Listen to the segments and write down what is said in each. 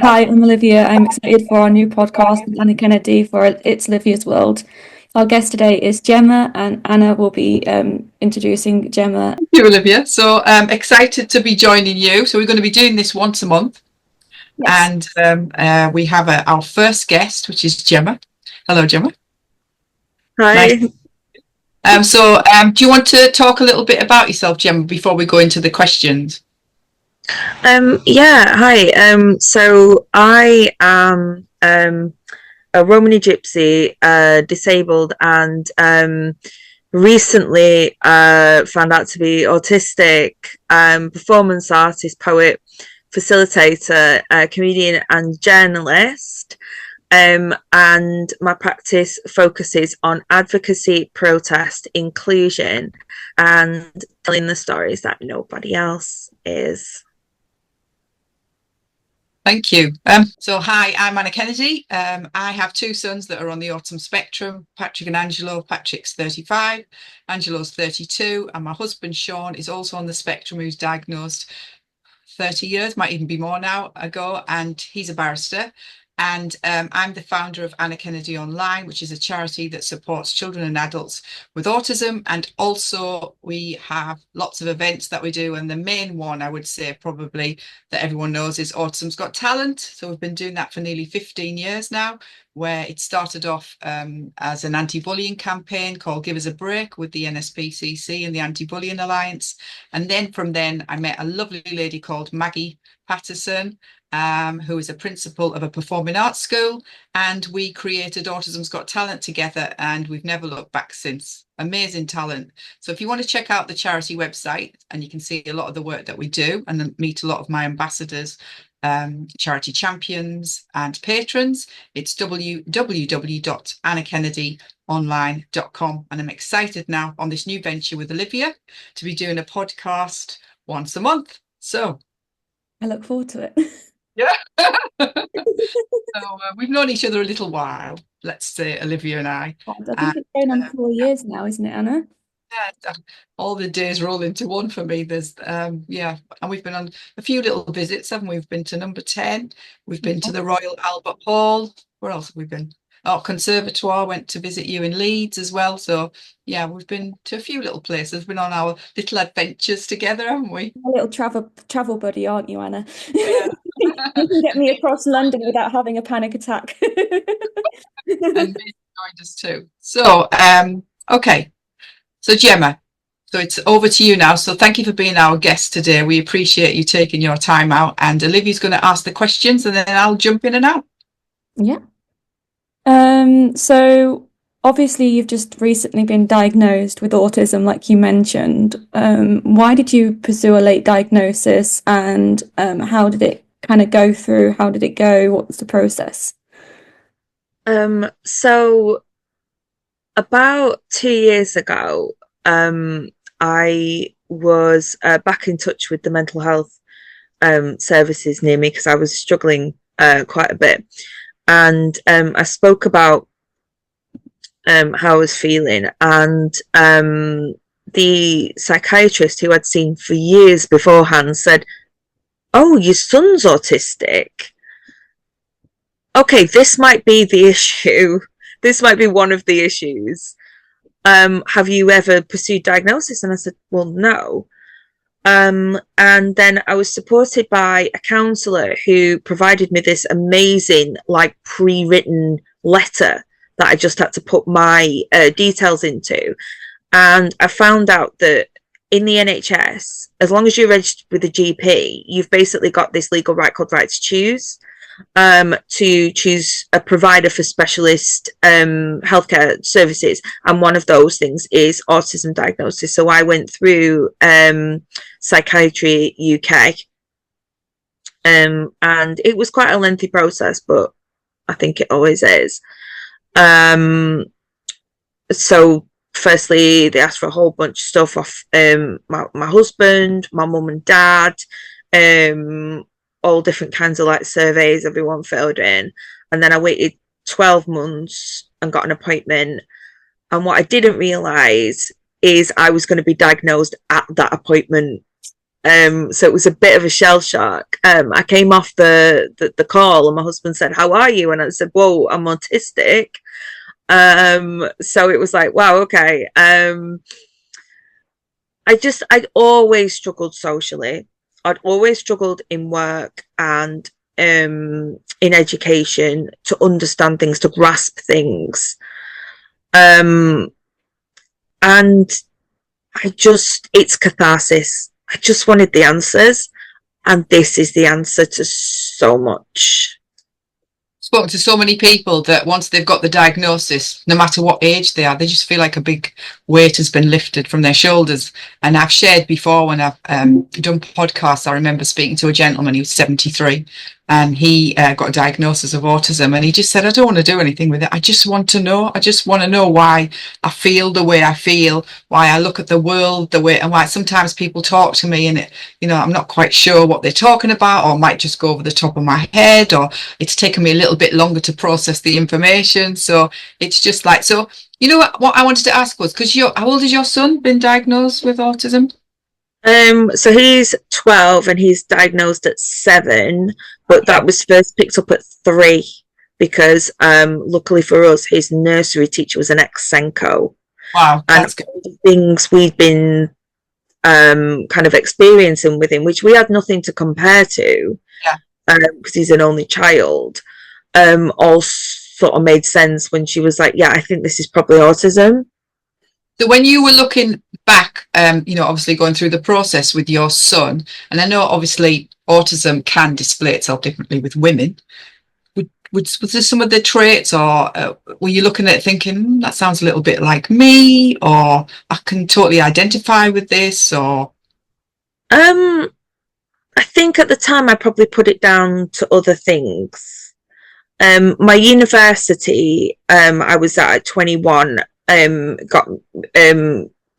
Hi, I'm Olivia. I'm excited for our new podcast with Anna Kennedy for It's Olivia's World. Our guest today is Gemma, and Anna will be introducing Gemma. Thank you, Olivia. So excited to be joining you. So we're going to be doing this once a month. Yes. And we have our first guest, which is Gemma. Hello, Gemma. Nice. Hi. Do you want to talk a little bit about yourself, Gemma, before we go into the questions? Yeah, hi. So I am a Romany Gypsy, disabled, and recently found out to be autistic, performance artist, poet, facilitator, comedian, and journalist. And my practice focuses on advocacy, protest, inclusion, and telling the stories that nobody else is. Thank you. Hi, I'm Anna Kennedy. I have two sons that are on the autism spectrum, Patrick and Angelo. Patrick's 35, Angelo's 32, and my husband, Sean, is also on the spectrum, who's diagnosed 30 years, might even be more now ago, and he's a barrister. And I'm the founder of Anna Kennedy Online, which is a charity that supports children and adults with autism. And also we have lots of events that we do. And the main one, I would say probably that everyone knows, is Autism's Got Talent. So we've been doing that for nearly 15 years now, where it started off as an anti-bullying campaign called Give Us a Break with the NSPCC and the Anti-Bullying Alliance. And then from then I met a lovely lady called Maggie Patterson, who is a principal of a performing arts school, and we created Autism's Got Talent together, and we've never looked back since. Amazing talent. So if you want to check out the charity website, and you can see a lot of the work that we do and meet a lot of my ambassadors, charity champions and patrons, it's www.annakennedyoonline.com. And I'm excited now on this new venture with Olivia to be doing a podcast once a month. So I look forward to it. yeah. We've known each other a little while, let's say, Olivia and I. I think it's going on 4 years now, isn't it, Anna? Yeah, all the days roll into one for me. There's and we've been on a few little visits, haven't we? We've been to number 10, we've been to the Royal Albert Hall. Where else have we been? Oh, Conservatoire, went to visit you in Leeds as well. So yeah, we've been to a few little places, been on our little adventures together, haven't we? A little travel buddy, aren't you, Anna? Yeah. You can get me across London without having a panic attack. And me joined us too. So okay. So Gemma, so it's over to you now. So thank you for being our guest today. We appreciate you taking your time out. And Olivia's going to ask the questions, and then I'll jump in and out. Yeah. So obviously you've just recently been diagnosed with autism, like you mentioned. Why did you pursue a late diagnosis, and how did it kind of go through? How did it go? What was the process? So about 2 years ago, I was back in touch with the mental health services near me because I was struggling quite a bit. And I spoke about how I was feeling, and the psychiatrist who I'd seen for years beforehand said, "Oh, your son's autistic. Okay, this might be the issue. This might be one of the issues. Have you ever pursued diagnosis?" And I said, "Well, no." And then I was supported by a counsellor who provided me this amazing, like, pre-written letter that I just had to put my details into. And I found out that in the NHS, as long as you're registered with a GP, you've basically got this legal right called right to choose a provider for specialist healthcare services, and one of those things is autism diagnosis. So I went through Psychiatry UK, and it was quite a lengthy process, but I think it always is. So firstly, they asked for a whole bunch of stuff off my husband, my mum and dad, all different kinds of like surveys everyone filled in. And then I waited 12 months and got an appointment. And what I didn't realise is I was going to be diagnosed at that appointment. So it was a bit of a shell shock. I came off the call and my husband said, "How are you?" And I said, "Whoa, I'm autistic." So it was like, wow, okay. I'd always struggled socially. I'd always struggled in work and in education to understand things, to grasp things. And it's catharsis. I just wanted the answers. And this is the answer to so much. Spoken to so many people that once they've got the diagnosis, no matter what age they are, they just feel like a big weight has been lifted from their shoulders. And I've shared before when I've done podcasts, I remember speaking to a gentleman, he was 73, and he got a diagnosis of autism, and he just said, "I don't want to do anything with it. I just want to know. I just want to know why I feel the way I feel, why I look at the world the way, and why sometimes people talk to me and it, I'm not quite sure what they're talking about, or might just go over the top of my head, or it's taken me a little bit longer to process the information." So it's just like, so what I wanted to ask was, because how old is your son been diagnosed with autism? So he's 12 and he's diagnosed at 7, but that was first picked up at 3 because luckily for us, his nursery teacher was an ex-Senko. Wow, and all the things we've been kind of experiencing with him, which we had nothing to compare to, because he's an only child, all sort of made sense when she was like, "Yeah, I think this is probably autism." So when you were looking back, obviously going through the process with your son, and I know obviously autism can display itself differently with women, was there some of the traits, or were you looking at it thinking, that sounds a little bit like me, or I can totally identify with this, or? I think at the time I probably put it down to other things. My university, I was at 21, got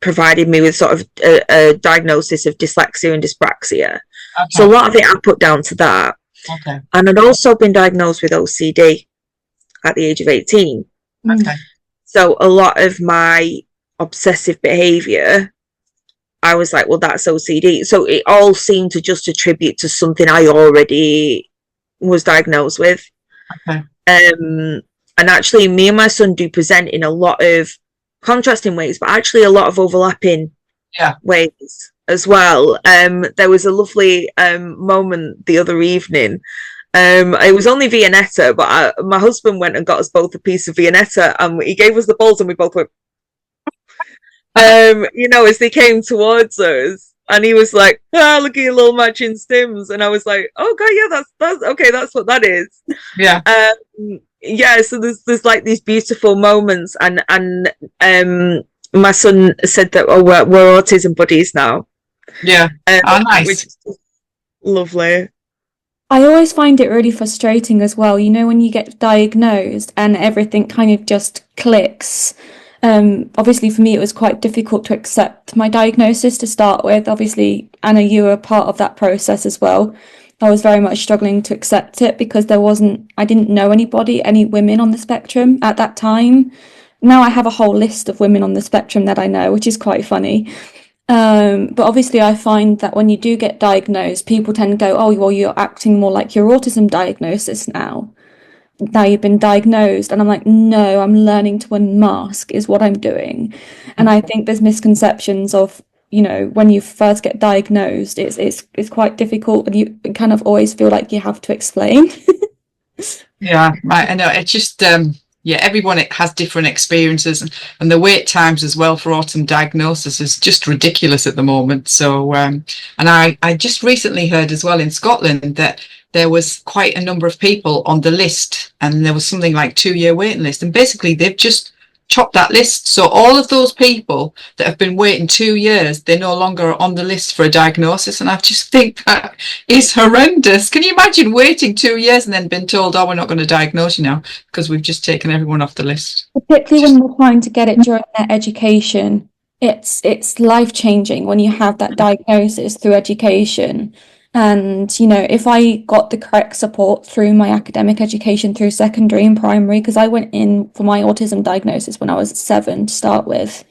provided me with sort of a diagnosis of dyslexia and dyspraxia. Okay. So a lot of it I put down to that. Okay. And I'd also been diagnosed with OCD at the age of 18. Okay. So a lot of my obsessive behaviour, I was like, well, that's OCD. So it all seemed to just attribute to something I already was diagnosed with. Okay. And actually, me and my son do present in a lot of contrasting ways, but actually a lot of overlapping ways as well. There was a lovely moment the other evening. It was only Viennetta, but my husband went and got us both a piece of Viennetta, and he gave us the balls, and we both went, as they came towards us, and he was like, "Look at your little matching stims," and I was like, "Oh god, yeah, that's okay, that's what that is." Yeah. So there's like these beautiful moments, and my son said that, "Oh, we're autism buddies now." Yeah. Nice. Which is lovely. I always find it really frustrating as well, when you get diagnosed and everything kind of just clicks. Obviously for me it was quite difficult to accept my diagnosis to start with. Obviously, Anna, you were part of that process as well. I was very much struggling to accept it because I didn't know any women on the spectrum at that time. Now I have a whole list of women on the spectrum that I know, which is quite funny. But obviously I find that when you do get diagnosed, people tend to go, "Oh, well, you're acting more like your autism diagnosis now. Now you've been diagnosed." And I'm like, no, I'm learning to unmask is what I'm doing. And I think there's misconceptions of, when you first get diagnosed, it's quite difficult, and you kind of always feel like you have to explain. Yeah, I know. It's just everyone has different experiences, and the wait times as well for autism diagnosis is just ridiculous at the moment. So and I just recently heard as well in Scotland that there was quite a number of people on the list, and there was something like 2-year waiting list, and basically they've just chopped that list. So all of those people that have been waiting 2 years, they're no longer on the list for a diagnosis, and I just think that is horrendous. Can you imagine waiting 2 years and then being told, "Oh, we're not going to diagnose you now because we've just taken everyone off the list"? Particularly when you're trying to get it during their education, it's life-changing when you have that diagnosis through education. And if I got the correct support through my academic education through secondary and primary, because I went in for my autism diagnosis when I was 7 to start with,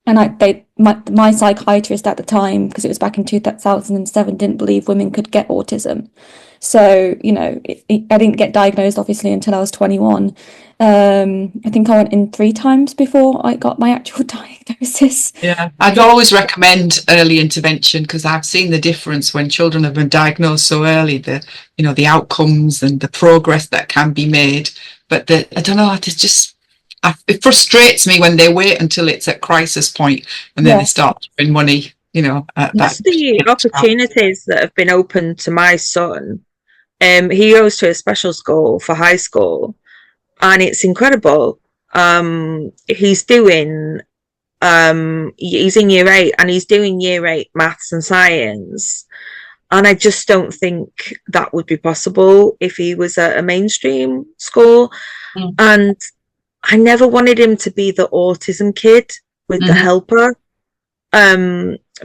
And my psychiatrist at the time, because it was back in 2007, didn't believe women could get autism. So, you know, I didn't get diagnosed obviously until I was 21. I think I went in 3 times before I got my actual diagnosis. Yeah, I'd always recommend early intervention, because I've seen the difference when children have been diagnosed so early, the outcomes and the progress that can be made. But I don't know, it's just, it frustrates me when they wait until it's at crisis point and then they start throwing money, That's the opportunities that have been open to my son. He goes to a special school for high school, and it's incredible. He's doing he's in year 8, and he's doing year 8 maths and science, and I just don't think that would be possible if he was at a mainstream school. And I never wanted him to be the autism kid with the helper,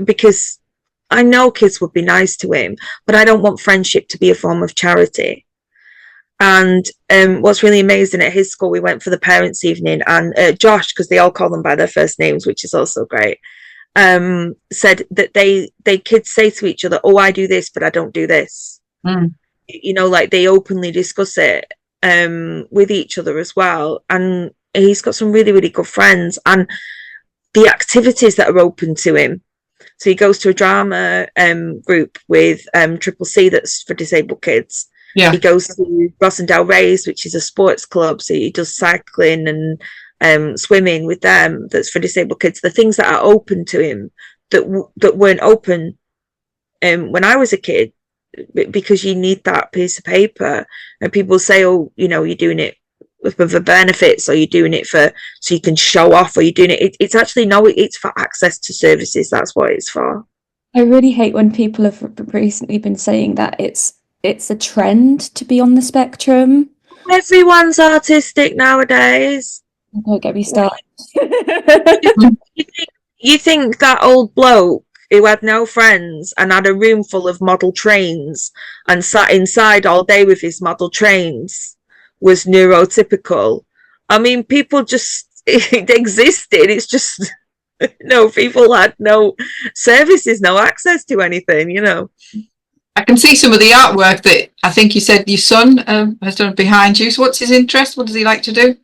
because I know kids would be nice to him, but I don't want friendship to be a form of charity. And what's really amazing, at his school, we went for the parents' evening, and Josh, because they all call them by their first names, which is also great, said that they kids say to each other, "Oh, I do this, but I don't do this." You know, like they openly discuss it with each other as well. And he's got some really, really good friends, and the activities that are open to him. So he goes to a drama group with Triple C, that's for disabled kids. He goes to Rossendale Race, which is a sports club. So he does cycling and swimming with them, that's for disabled kids. The things that are open to him that weren't open when I was a kid, because you need that piece of paper. And people say, "Oh, you know, you're doing it for the benefits, or you're doing it for so you can show off, or you're doing it." It's actually no, it's for access to services. That's what it's for. I really hate when people have recently been saying that it's a trend to be on the spectrum. Everyone's autistic nowadays. Don't get me started. You think that old bloke who had no friends and had a room full of model trains and sat inside all day with his model trains was neurotypical? I mean, people just, it existed. It's just, no, people had no services, no access to anything, you know. I can see some of the artwork that I think you said your son has done behind you. So what's his interest? What does he like to do?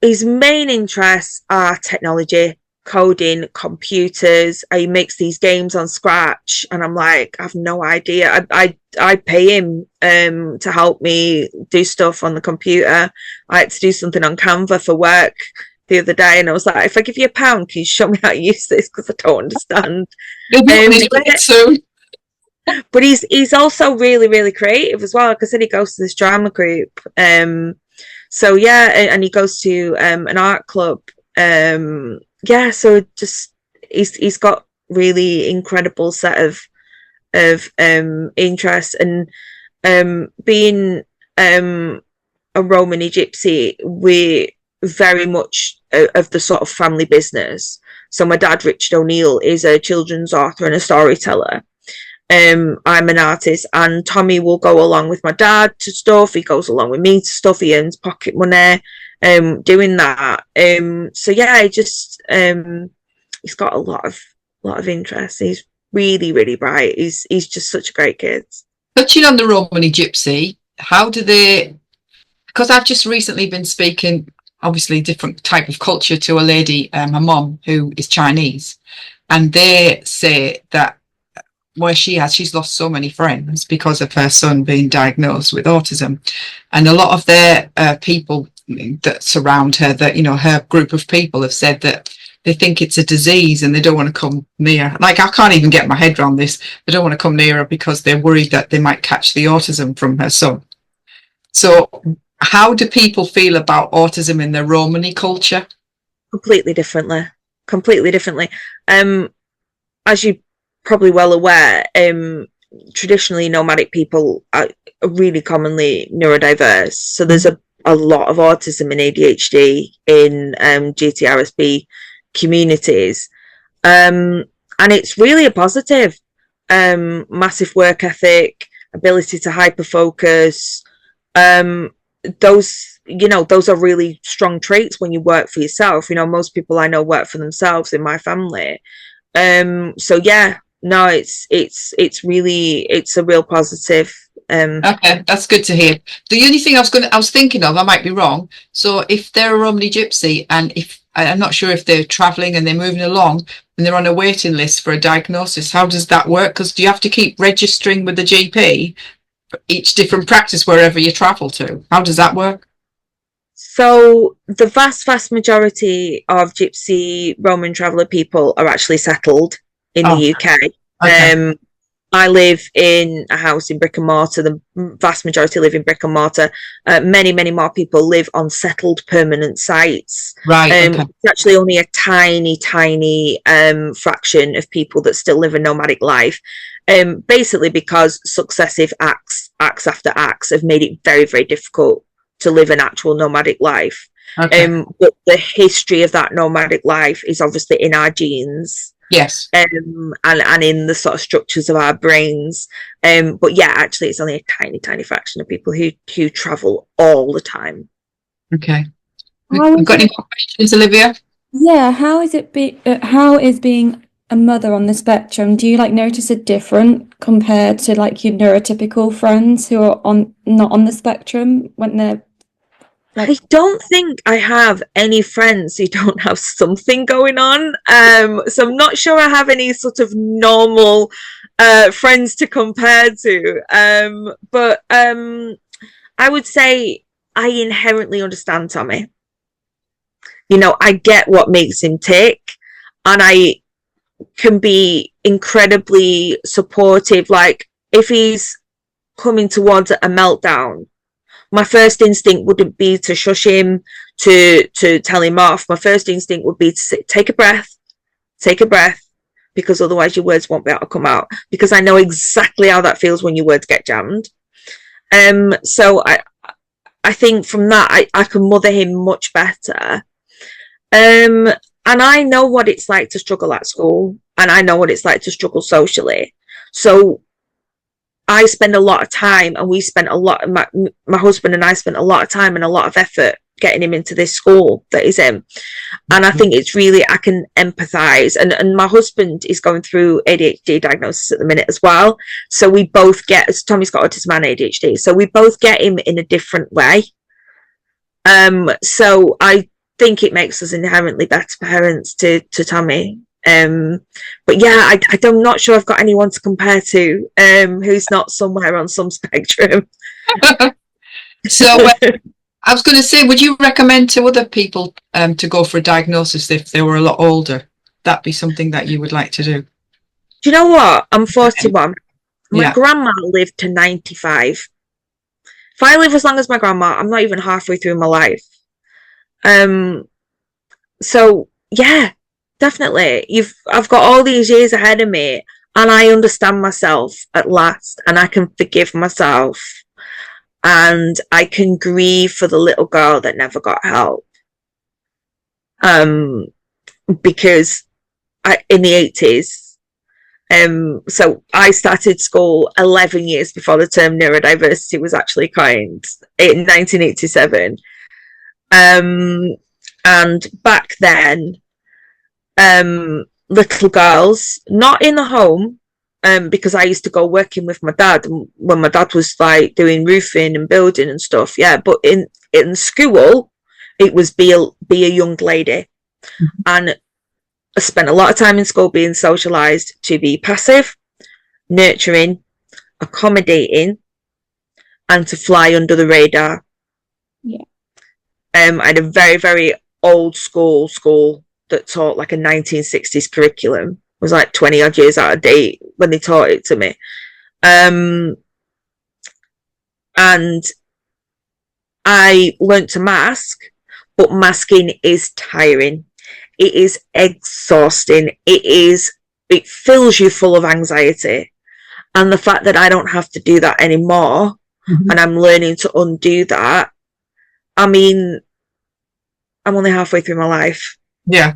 His main interests are technology, coding, computers. He makes these games on Scratch, and I'm like, I have no idea. I pay him to help me do stuff on the computer. I had to do something on Canva for work the other day, and I was like, if I give you £1, can you show me how to use this, because I don't understand. He'll be on his way soon. But he's also really, really creative as well. Like I said, he goes to this drama group. So yeah, and he goes to an art club. Yeah, so just he's got really incredible set of interests. And being a Romany Gypsy, we're very much of the sort of family business. So my dad, Richard O'Neill, is a children's author and a storyteller. I'm an artist, and Tommy will go along with my dad to stuff. He goes along with me to stuff. He earns pocket money doing that. So yeah, he's got a lot of interest. He's really, really bright. He's just such a great kid. Touching on the Romany Gypsy, how do they, because I've just recently been speaking, obviously different type of culture, to a lady, my mum, who is Chinese, and they say that where she's lost so many friends because of her son being diagnosed with autism, and a lot of their people that surround her, that, you know, her group of people have said that they think it's a disease and they don't want to come near. Like, I can't even get my head around this. They don't want to come near her because they're worried that they might catch the autism from her son. So how do people feel about autism in their Romany culture? Completely differently. As you probably well aware, traditionally nomadic people are really commonly neurodiverse. So there's a lot of autism and ADHD in GTRSB communities. And it's really a positive. Massive work ethic, ability to hyper focus. Those you know, those are really strong traits when you work for yourself. You know, most people I know work for themselves in my family. So yeah, no, it's really, it's a real positive. Okay, that's good to hear. The only thing I was thinking of, I might be wrong. So if they're a Romany Gypsy, and if I'm not sure if they're traveling and they're moving along and they're on a waiting list for a diagnosis, how does that work? Because do you have to keep registering with the GP for each different practice wherever you travel to? How does that work? So the vast majority of Gypsy Roman traveller people are actually settled in Oh, the UK. okay. I live in a house in brick and mortar. The vast majority live in brick and mortar. Many more people live on settled permanent sites. Right, okay. It's actually only a tiny fraction of people that still live a nomadic life. Basically because successive acts after acts have made it very difficult to live an actual nomadic life. Okay. But the history of that nomadic life is obviously in our genes. Yes. And in the sort of structures of our brains. But yeah, actually it's only a tiny fraction of people who travel all the time. Okay. How is Got any more questions, Olivia? Yeah, how is being a mother on the spectrum? Do you like notice a different compared to like your neurotypical friends who are not on the spectrum when they're like? I don't think I have any friends who don't have something going on. So I'm not sure I have any sort of normal friends to compare to. But I would say I inherently understand Tommy. You know, I get what makes him tick, and I can be incredibly supportive. Like if he's coming towards a meltdown, my first instinct wouldn't be to shush him, to tell him off. My first instinct would be to say, take a breath, because otherwise your words won't be able to come out, because I know exactly how that feels when your words get jammed. So I think from that I can mother him much better. And I know what it's like to struggle at school, and I know what it's like to struggle socially. So I spend a lot of time, and we spent a lot of my husband and I spent a lot of time and a lot of effort getting him into this school that he's in. And I think it's really, I can empathize. And my husband is going through ADHD diagnosis at the minute as well. So we both get, Tommy's got autism and ADHD. So we both get him in a different way. So I think it makes us inherently better parents to Tommy. But yeah, I'm not sure I've got anyone to compare to who's not somewhere on some spectrum. So I was going to say, would you recommend to other people to go for a diagnosis if they were a lot older? That'd be something that you would like to do. Do you know what? I'm 41. My Yeah. grandma lived to 95. If I live as long as my grandma, I'm not even halfway through my life. So yeah, definitely. I've got all these years ahead of me, and I understand myself at last, and I can forgive myself, and I can grieve for the little girl that never got help. Because in the 80s, so I started school 11 years before the term neurodiversity was actually coined in 1987. And back then, little girls, not in the home, because I used to go working with my dad when my dad was like doing roofing and building and stuff. Yeah, but in school, it was be a young lady, and I spent a lot of time in school being socialized to be passive, nurturing, accommodating, and to fly under the radar. Yeah. I had a very old school that taught like a 1960s curriculum. It was like 20 odd years out of date when they taught it to me. And I learnt to mask, but masking is tiring. It is exhausting. It fills you full of anxiety. And the fact that I don't have to do that anymore, and I'm learning to undo that, I mean, I'm only halfway through my life. Yeah.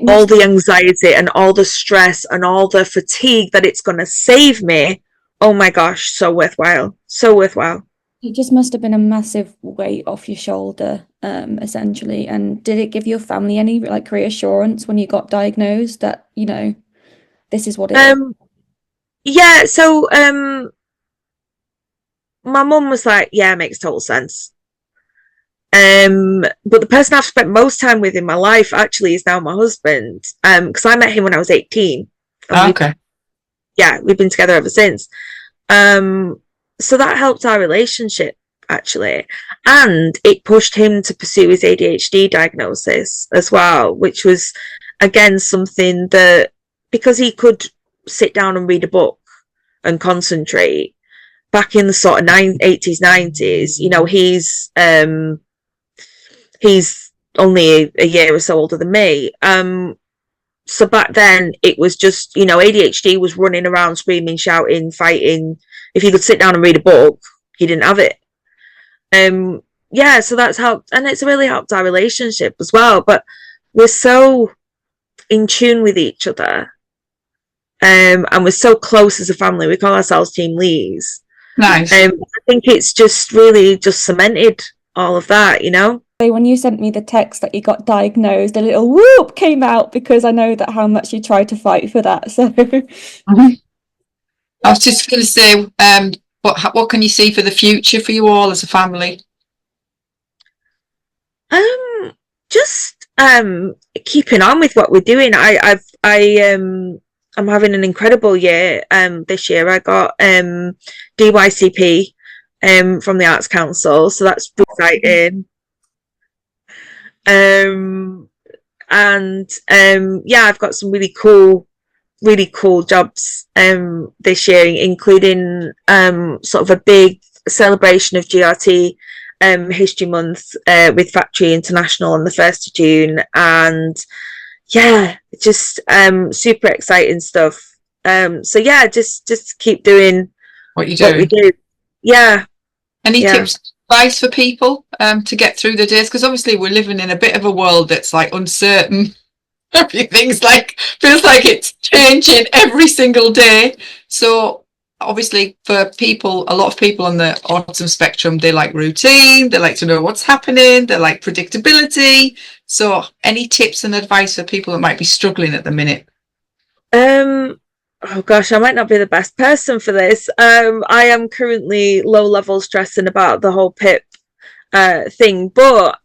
All the anxiety and all the stress and all the fatigue that it's going to save me. Oh my gosh, so worthwhile. So worthwhile. It just must have been a massive weight off your shoulder, essentially. And did it give your family any like reassurance when you got diagnosed that, you know, this is what it is? Yeah, so my mum was like, yeah, it makes total sense. But the person I've spent most time with in my life actually is now my husband. Because I met him when I was 18. And Okay. we've been together ever since. So that helped our relationship actually. And it pushed him to pursue his ADHD diagnosis as well, which was again something that, because he could sit down and read a book and concentrate back in the sort of 80s, 90s, you know, he's only a year or so older than me. So back then it was just, you know, ADHD was running around screaming, shouting, fighting. If he could sit down and read a book, he didn't have it. So that's helped, and it's really helped our relationship as well. But we're so in tune with each other, and we're so close as a family. We call ourselves Team Lees. Nice. I think it's just really just cemented all of that, you know. When you sent me the text that you got diagnosed, a little whoop came out because I know that how much you tried to fight for that. So I was just going to say, what can you see for the future for you all as a family? Just keeping on with what we're doing. I'm having an incredible year. This year I got DYCP from the Arts Council, so that's exciting. I've got some really cool jobs this year, including sort of a big celebration of GRT History Month with Factory International on the 1st of June, and just super exciting stuff. Just keep doing what we do. Any tips, advice for people to get through the days? Because obviously we're living in a bit of a world that's like uncertain. Everything's like, feels like it's changing every single day. So obviously for people, a lot of people on the autism spectrum, they like routine, they like to know what's happening, they like predictability. So any tips and advice for people that might be struggling at the minute? Oh gosh, I might not be the best person for this. I am currently low level stressing about the whole PIP thing, but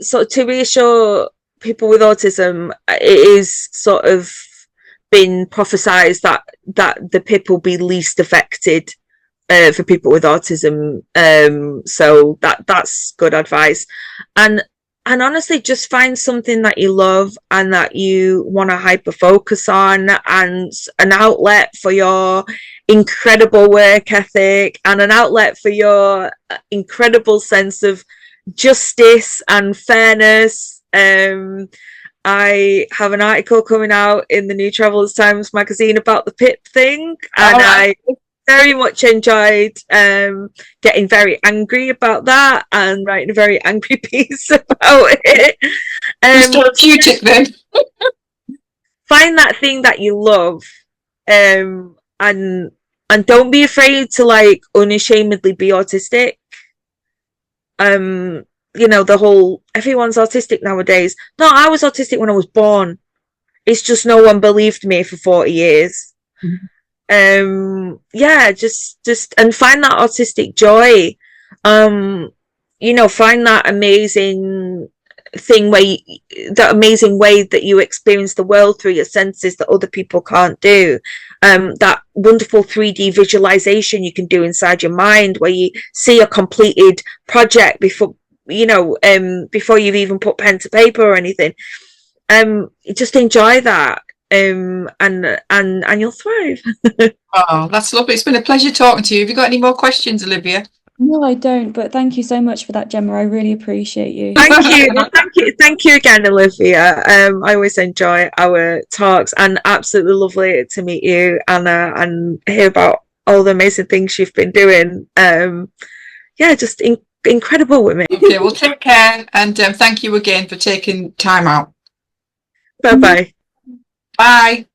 so to reassure people with autism, it is sort of been prophesized that the PIP will be least affected for people with autism. So that's good advice. And honestly, just find something that you love and that you want to hyper focus on, and an outlet for your incredible work ethic and an outlet for your incredible sense of justice and fairness. I have an article coming out in the New Travellers Times magazine about the PIP thing, and I very much enjoyed getting very angry about that and writing a very angry piece about it. It's therapeutic then. Find that thing that you love, and don't be afraid to like unashamedly be autistic. You know, the whole everyone's autistic nowadays. No, I was autistic when I was born. It's just no one believed me for 40 years. Mm-hmm. Just and find that autistic joy. You know, find that amazing thing that amazing way that you experience the world through your senses that other people can't do. That wonderful 3D visualization you can do inside your mind where you see a completed project before you've even put pen to paper or anything. Just enjoy that. And you'll thrive. Oh, that's lovely. It's been a pleasure talking to you. Have you got any more questions, Olivia? No, I don't, but thank you so much for that, Gemma. I really appreciate you. Thank you again, Olivia. I always enjoy our talks, and absolutely lovely to meet you, Anna, and hear about all the amazing things you've been doing. Just incredible women. Okay, well, take care, and thank you again for taking time out. Bye-bye. Bye.